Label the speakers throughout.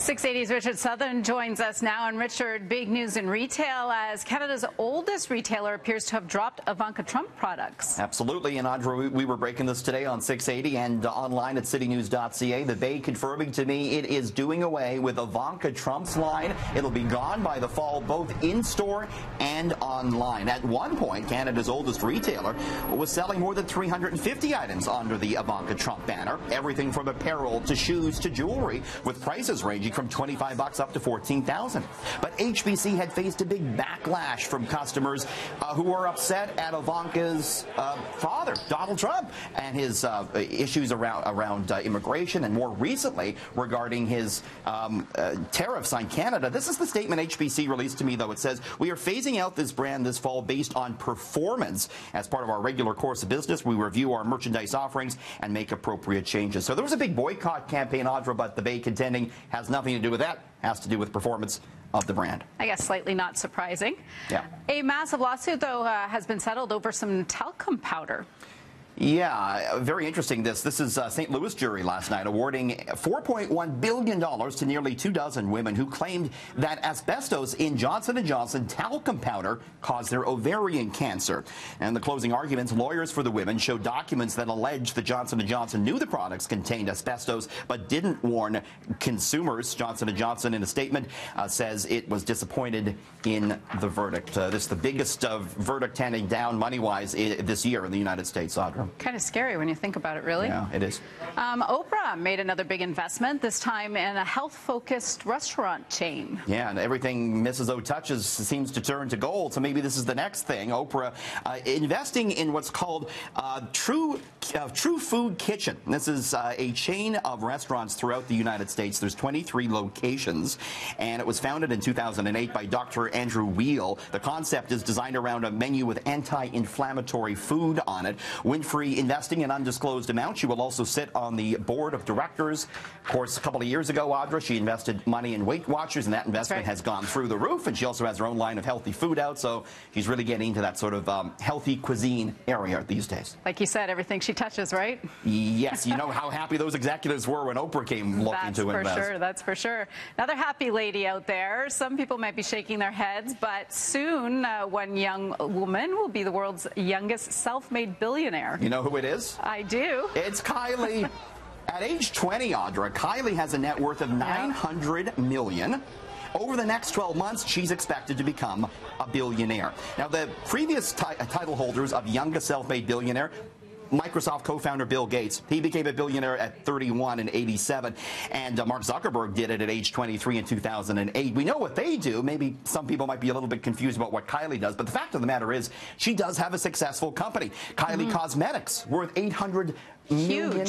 Speaker 1: 680's Richard Southern joins us now. And Richard, big news in retail as Canada's oldest retailer appears to have dropped Ivanka Trump products.
Speaker 2: Absolutely. And Audra, we were breaking this today on 680 and online at citynews.ca. The Bay confirming to me it is doing away with Ivanka Trump's line. It'll be gone by the fall, both in-store and online. At one point, Canada's oldest retailer was selling more than 350 items under the Ivanka Trump banner. Everything from apparel to shoes to jewelry, with prices ranging from $25 up to $14,000. But HBC had faced a big backlash from customers who are upset at Ivanka's father, Donald Trump, and his issues around immigration, and more recently regarding his tariffs on Canada. This is the statement HBC released to me, though. It says, "We are phasing out this brand this fall based on performance. As part of our regular course of business, we review our merchandise offerings and make appropriate changes." So there was a big boycott campaign, Audra, but the Bay contending has nothing to do with that. Has to do with performance of the brand.
Speaker 1: I guess slightly not surprising.
Speaker 2: Yeah.
Speaker 1: A massive lawsuit, though, has been settled over some talcum powder.
Speaker 2: Yeah, very interesting. This is St. Louis jury last night awarding $4.1 billion to nearly 24 women who claimed that asbestos in Johnson & Johnson talcum powder caused their ovarian cancer. And the closing arguments, lawyers for the women showed documents that allege that Johnson & Johnson knew the products contained asbestos but didn't warn consumers. Johnson & Johnson, in a statement, says it was disappointed in the verdict. This is the biggest verdict handing down money-wise this year in the United States, Audra.
Speaker 1: Kind of scary when you think about it, really.
Speaker 2: Yeah, it is.
Speaker 1: Oprah made another big investment, this time in a health-focused restaurant chain.
Speaker 2: Yeah, and everything Mrs. O touches seems to turn to gold, so maybe this is the next thing. Oprah investing in what's called True Food Kitchen. This is a chain of restaurants throughout the United States. There's 23 locations, and it was founded in 2008 by Dr. Andrew Weil. The concept is designed around a menu with anti-inflammatory food on it. Winfrey investing in undisclosed amounts. She will also sit on the board of directors. Of course, a couple of years ago, Audra, she invested money in Weight Watchers, and that investment has gone through the roof. And she also has her own line of healthy food out, so she's really getting into that sort of healthy cuisine area these days.
Speaker 1: Like you said, everything she touches, right?
Speaker 2: Yes. You know how happy those executives were when Oprah came looking to invest.
Speaker 1: That's for sure. That's for sure. Another happy lady out there. Some people might be shaking their heads, but soon one young woman will be the world's youngest self-made billionaire.
Speaker 2: You know who it is?
Speaker 1: I do.
Speaker 2: It's Kylie. At age 20, Audra, Kylie has a net worth of $900 million. Over the next 12 months, she's expected to become a billionaire. Now, the previous title holders of youngest self-made billionaire, Microsoft co-founder Bill Gates, he became a billionaire at 31 and 87, and Mark Zuckerberg did it at age 23 in 2008. We know what they do. Maybe some people might be a little bit confused about what Kylie does, but the fact of the matter is she does have a successful company. Kylie Cosmetics, worth $800 million.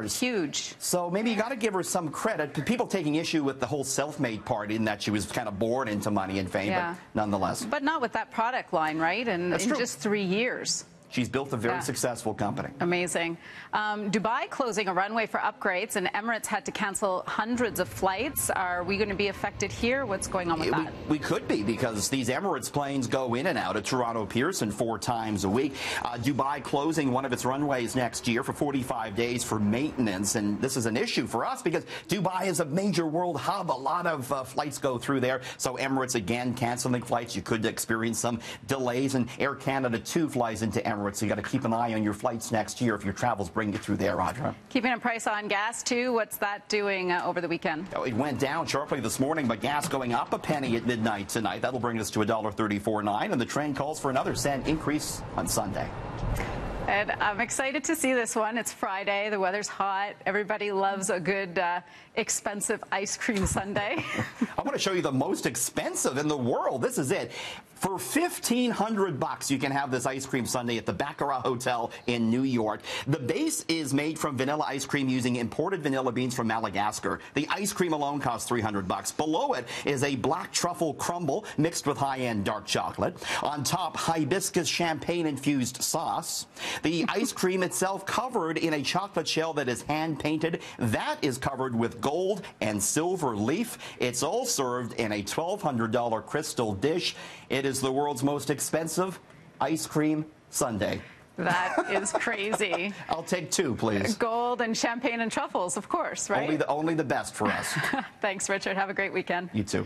Speaker 1: Huge.
Speaker 2: So maybe you got to give her some credit. People taking issue with the whole self-made part in that she was kind of born into money and fame, but nonetheless.
Speaker 1: But not with that product line, right? And in just 3 years.
Speaker 2: She's built a very successful company.
Speaker 1: Amazing. Dubai closing a runway for upgrades, and Emirates had to cancel hundreds of flights. Are we going to be affected here? What's going on with that?
Speaker 2: We could be, because these Emirates planes go in and out of Toronto Pearson 4 times a week. Dubai closing one of its runways next year for 45 days for maintenance, and this is an issue for us because Dubai is a major world hub. A lot of flights go through there, so Emirates again canceling flights. You could experience some delays, and Air Canada too flies into Emirates. So you got to keep an eye on your flights next year if your travels bring you through there, Audra.
Speaker 1: Keeping a price on gas, too. What's that doing over the weekend?
Speaker 2: Oh, it went down sharply this morning, but gas going up a penny at midnight tonight. That'll bring us to $1.34.9, and the trend calls for another cent increase on Sunday.
Speaker 1: And I'm excited to see this one. It's Friday. The weather's hot. Everybody loves a good, expensive ice cream sundae.
Speaker 2: I want to show you the most expensive in the world. This is it. For $1,500, you can have this ice cream sundae at the Baccarat Hotel in New York. The base is made from vanilla ice cream using imported vanilla beans from Madagascar. The ice cream alone costs $300. Below it is a black truffle crumble mixed with high-end dark chocolate. On top, hibiscus champagne-infused sauce. The ice cream itself covered in a chocolate shell that is hand-painted. That is covered with gold and silver leaf. It's all served in a $1,200 crystal dish. It is the world's most expensive ice cream sundae.
Speaker 1: That is crazy.
Speaker 2: I'll take 2, please.
Speaker 1: Gold and champagne and truffles, of course, right?
Speaker 2: Only the best for us.
Speaker 1: Thanks, Richard. Have a great weekend.
Speaker 2: You too.